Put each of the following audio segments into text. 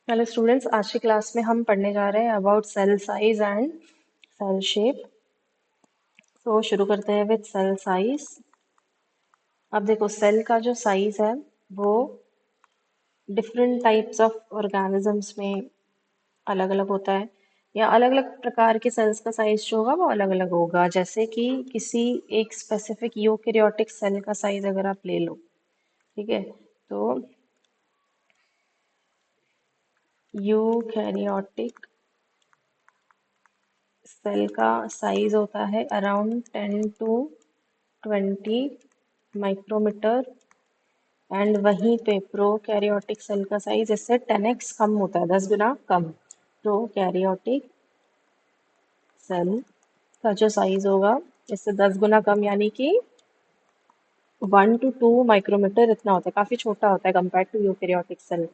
Hello students, आज की class में हम पढ़ने जा रहे हैं about cell size and cell shape. तो शुरू करते हैं विद सेल साइज। अब देखो, सेल का जो साइज है वो डिफरेंट टाइप्स ऑफ ऑर्गेनिजम्स में अलग अलग होता है, या अलग अलग प्रकार के सेल्स का साइज जो होगा वो अलग अलग होगा। जैसे कि किसी एक स्पेसिफिक यूकेरियोटिक सेल का साइज अगर आप ले लो, ठीक है, तो यूकेरियोटिक सेल का साइज होता है अराउंड 10 to 20 माइक्रोमीटर। एंड वहीं पे प्रोकैरियोटिक सेल का साइज इससे 10x कम होता है, 10 गुना कम। प्रोकैरियोटिक सेल का जो साइज होगा इससे 10 गुना कम, यानी कि 1 to 2 माइक्रोमीटर इतना होता है, काफी छोटा होता है कंपेयर टू यूकेरियोटिक सेल।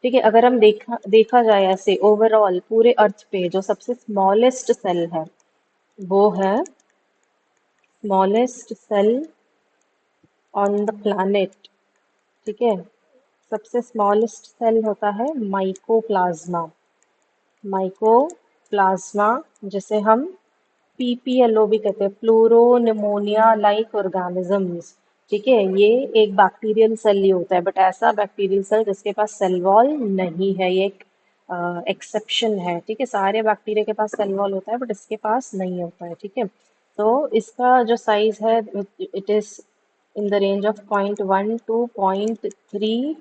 ठीक है, अगर हम देखा जाए ऐसे ओवरऑल पूरे अर्थ पे जो सबसे स्मॉलेस्ट सेल है वो है smallest cell on the planet. ठीक है, सबसे स्मॉलेस्ट सेल होता है माइकोप्लाज्मा। माइकोप्लाज्मा जिसे हम पीपीएलओ भी कहते हैं, प्लूरो निमोनिया लाइक ऑर्गेनिजम्स। ठीक है, ये एक बैक्टीरियल सेल ही होता है, बट ऐसा बैक्टीरियल सेल जिसके पास सेल वॉल नहीं है, ये एक एक्सेप्शन है। ठीक है, सारे बैक्टीरिया के पास सेल वॉल होता है बट इसके पास नहीं होता है। ठीक है, तो इसका जो साइज है it is in the range of 0.1 to 0.3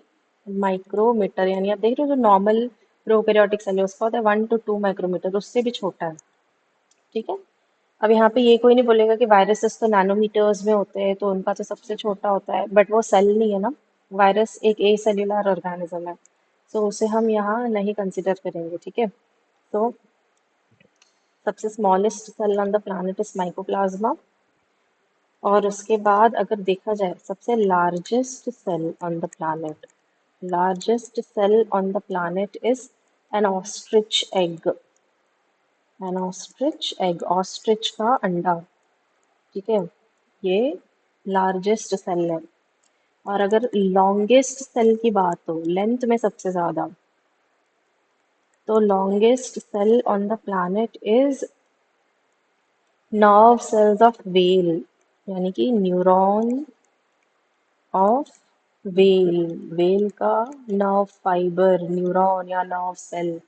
micrometer. यानी आप देख रहे हो जो नॉर्मल प्रोकैरियोटिक सेल है उसका होता है 1 to 2 माइक्रोमीटर, उससे भी छोटा है। ठीक है, अब यहाँ पे ये कोई नहीं बोलेगा कि वायरसेस तो नैनोमीटर्स में होते हैं तो उनका तो सबसे छोटा होता है, बट वो सेल नहीं है ना। वायरस एक ए सेल्यूलर ऑर्गेनिज्म है, तो उसे हम यहाँ नहीं कंसिडर करेंगे। ठीक है, तो सबसे smallest cell on the planet is mycoplasma. और उसके बाद अगर देखा जाए सबसे largest cell on the planet, largest cell on the planet is an ostrich egg. An ostrich egg, ostrich का अंडा। ठीक है, ये लार्जेस्ट सेल है। और अगर लॉन्गेस्ट सेल की बात हो, लेंथ में सबसे ज्यादा, तो longest cell on the planet is nerve cells of whale, यानी कि न्यूरॉन ऑफ व्हेल। व्हेल का नर्व फाइबर, न्यूरॉन या नर्व सेल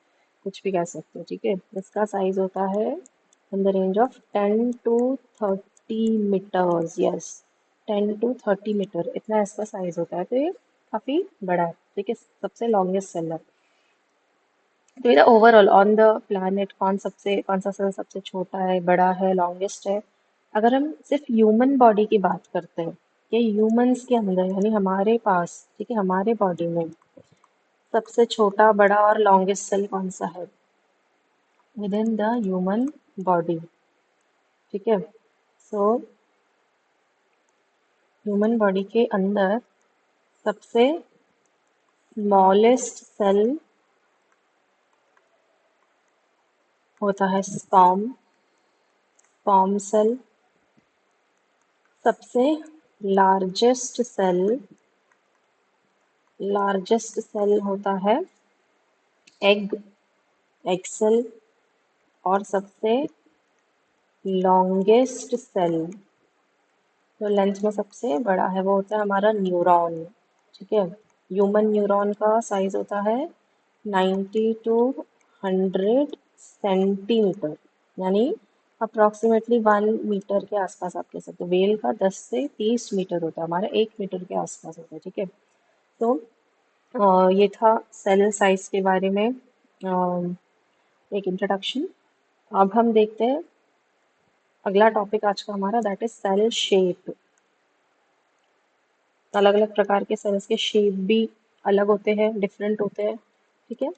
कुछ भी कह सकते हो। ठीक है, इसका साइज होता है in the range of 10 to 30 metres. Yes, 10 to 30 metre इतना इसका साइज होता है, तो ये काफी बड़ा है। ठीक है, सबसे लॉन्गेस्ट सेल है। तो ये ओवरऑल ऑन द प्लैनेट कौन सा सेल सबसे छोटा है, बड़ा है, लॉन्गेस्ट है। अगर हम सिर्फ ह्यूमन बॉडी की बात करते हैं कि ह्यूमंस के अंदर यानी हमारे पास, ठीक है, हमारे बॉडी में सबसे छोटा, बड़ा और लॉन्गेस्ट सेल कौन सा है with in the human body. ठीक है, सो ह्यूमन बॉडी के अंदर सबसे स्मॉलेस्ट सेल होता है स्पर्म, स्पर्म सेल। सबसे लार्जेस्ट सेल, लार्जेस्ट सेल होता है एग, एग सेल। और सबसे लॉन्गेस्ट सेल जो लेंथ में सबसे बड़ा है वो होता है हमारा न्यूरॉन। ठीक है, ह्यूमन न्यूरॉन का साइज होता है 90 to 100 सेंटीमीटर, यानी अप्रोक्सीमेटली 1 मीटर के आसपास आप कह सकते हो। वेल का 10 से 30 मीटर होता है, हमारा 1 मीटर के आसपास होता है। ठीक है, तो ये था सेल साइज के बारे में एक इंट्रोडक्शन। अब हम देखते हैं अगला टॉपिक आज का हमारा, दैट इज सेल शेप। अलग अलग प्रकार के सेल्स के शेप भी अलग होते हैं, डिफरेंट होते हैं। ठीक है,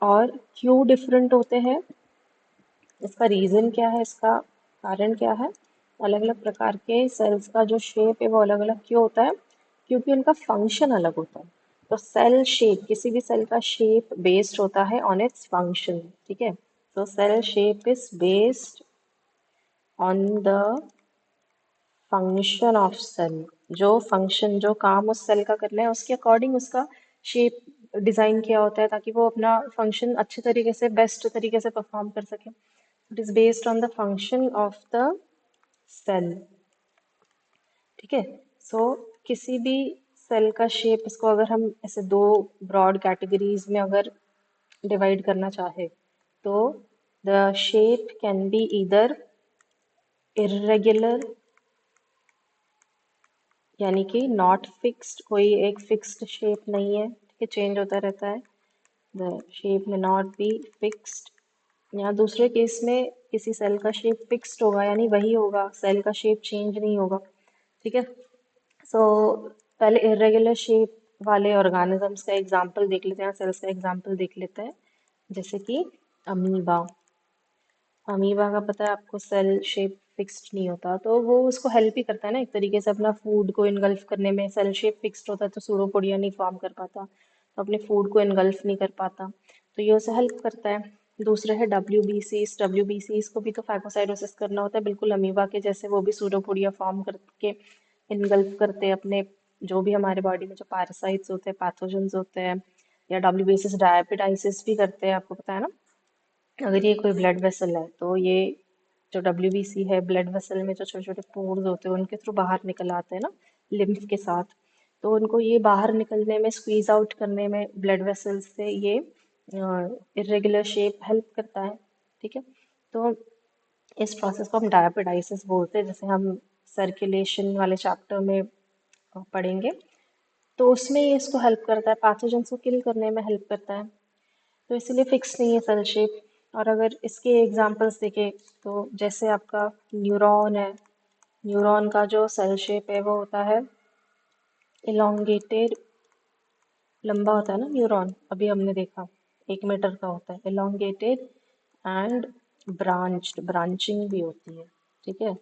और क्यों डिफरेंट होते हैं, इसका रीजन क्या है, इसका कारण क्या है। अलग अलग प्रकार के सेल्स का जो शेप है वो अलग अलग क्यों होता है, क्योंकि उनका फंक्शन अलग होता है। तो सेल शेप, किसी भी सेल का शेप बेस्ड होता है ऑन इट्स फंक्शन। ठीक है, तो cell shape is based on the function of cell. जो फंक्शन, जो काम उस सेल का करना है उसके अकॉर्डिंग उसका शेप डिज़ाइन किया होता है ताकि वो अपना फंक्शन अच्छे तरीके से बेस्ट तरीके से परफॉर्म कर सके। It is based on the function of the cell. ठीक है। सो किसी भी सेल का शेप, इसको अगर हम ऐसे दो ब्रॉड कैटेगरीज में अगर डिवाइड करना चाहे तो the shape can be either irregular, यानी कि नॉट फिक्स्ड, कोई एक फिक्स्ड शेप नहीं है, ठीक है, चेंज होता रहता है। द शेप में नॉट बी फिक्स्ड, या दूसरे केस में किसी सेल का शेप फिक्स्ड होगा यानी वही होगा, सेल का शेप चेंज नहीं होगा। ठीक है। सो पहले इरेगुलर शेप वाले ऑर्गेनिजम्स का एग्जांपल देख लेते हैं, सेल्स का एग्जांपल देख लेते हैं, जैसे कि अमीबा। अमीबा का पता है आपको, सेल शेप फिक्स्ड नहीं होता, तो वो उसको हेल्प ही करता है ना एक तरीके से अपना फूड को इनगल्फ करने में। सेल शेप फिक्स्ड होता है तो सूडोपोडिया नहीं फॉर्म कर पाता, तो अपने फूड को इनगल्फ नहीं कर पाता, तो ये उसे हेल्प करता है। दूसरे है WBCs। WBCs को भी तो फैगोसाइटोसिस करना होता है, बिल्कुल अमीबा के जैसे वो भी सूडोपोडिया फॉर्म करके इनगल्फ करते हैं अपने, जो भी हमारे बॉडी में जो पैरासाइट्स होते हैं, पैथोजेंस होते हैं। या WBCs डायपेटाइसिस भी करते हैं, आपको पता है ना। अगर ये कोई ब्लड वेसल है तो ये जो WBC है, ब्लड वेसल में जो छोटे छोटे पोर्स होते हैं उनके थ्रू बाहर निकल आते हैं ना, लिम्फ के साथ, तो उनको ये बाहर निकलने में, स्क्वीज आउट करने में ब्लड वेसल्स से ये इरेगुलर शेप हेल्प करता है। ठीक है। तो इस प्रोसेस को हम डायपेटाइसिस बोलते हैं, जैसे हम सर्कुलेशन वाले चैप्टर में पढ़ेंगे, तो उसमें ये इसको हेल्प करता है, पैथोजेंस को किल करने में हेल्प करता है, तो इसीलिए फिक्स नहीं है सेल शेप। और अगर इसके एग्जांपल्स देखें तो जैसे आपका न्यूरॉन है, न्यूरॉन का जो सेल शेप है वो होता है इलोंगेटेड, लंबा होता है ना न्यूरॉन, अभी हमने देखा 1 मीटर का होता है, इलोंगेटेड एंड ब्रांच्ड, ब्रांचिंग भी होती है। ठीक है।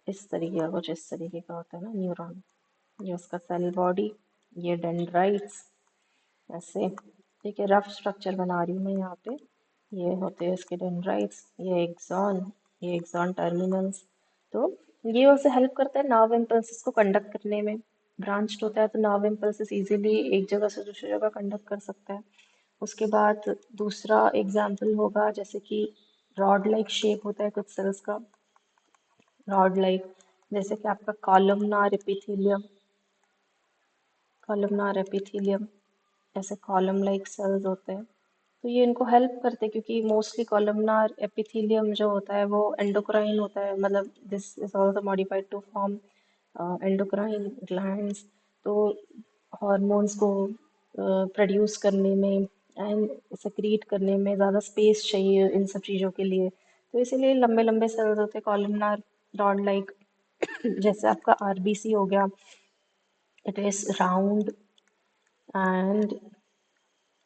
इस तरीके का, कुछ इस तरीके का होता है ना न्यूरॉन, ये उसका सेल बॉडी, ये डेंड्राइट्स, ऐसे। ठीक है, रफ स्ट्रक्चर बना रही हूँ मैं यहाँ पे। ये होते हैं इसके डेंड्राइट्स, ये एक्सॉन टर्मिनल्स। तो ये उसे हेल्प करता है नर्व इम्पल्सेस को कंडक्ट करने में। ब्रांच्ड होता है तो नर्व इम्पल्सेस इजीली एक जगह से दूसरी जगह कंडक्ट कर सकता है। उसके बाद दूसरा एग्जाम्पल होगा, जैसे कि रॉड लाइक शेप होता है कुछ सेल्स का, रॉड लाइक, जैसे कि आपका कॉलमनार एपिथेलियम, कॉलमनार एपिथेलियम, ऐसे कॉलम लाइक सेल्स होते हैं, तो ये इनको हेल्प करते हैं क्योंकि मोस्टली कॉलमनार एपिथेलियम जो होता है वो एंडोक्राइन होता है, मतलब this is also modified to form endocrine glands, तो हॉर्मोन्स को प्रोड्यूस करने में एंड सेक्रीट करने में ज़्यादा स्पेस चाहिए इन सब चीज़ों के लिए, तो इसीलिए लंबे लंबे सेल्स होते हैं कॉलमनार रॉड लाइक। जैसे आपका RBC हो गया, it is round and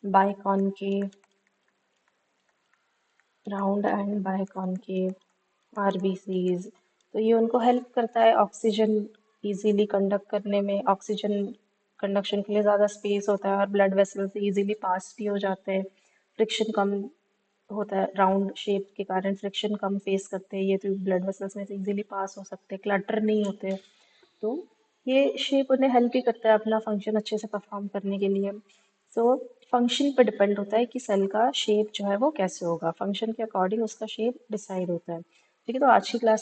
biconcave, round and biconcave RBCs। तो ये उनको हेल्प करता है ऑक्सीजन इजीली कंडक्ट करने में, ऑक्सीजन कंडक्शन के लिए ज़्यादा स्पेस होता है और ब्लड वेसल से इजीली पास भी हो जाते हैं, फ्रिक्शन कम होता है, राउंड शेप के कारण फ्रिक्शन कम फेस करते हैं ये, तो ब्लड वेसल्स में से इजीली पास हो सकते हैं, क्लटर नहीं होते। तो ये शेप उन्हें हेल्प ही करता है अपना फंक्शन अच्छे से परफॉर्म करने के लिए। सो फंक्शन पर डिपेंड होता है कि सेल का शेप जो है वो कैसे होगा, फंक्शन के अकॉर्डिंग उसका शेप डिसाइड होता है। ठीक है। तो आज की क्लास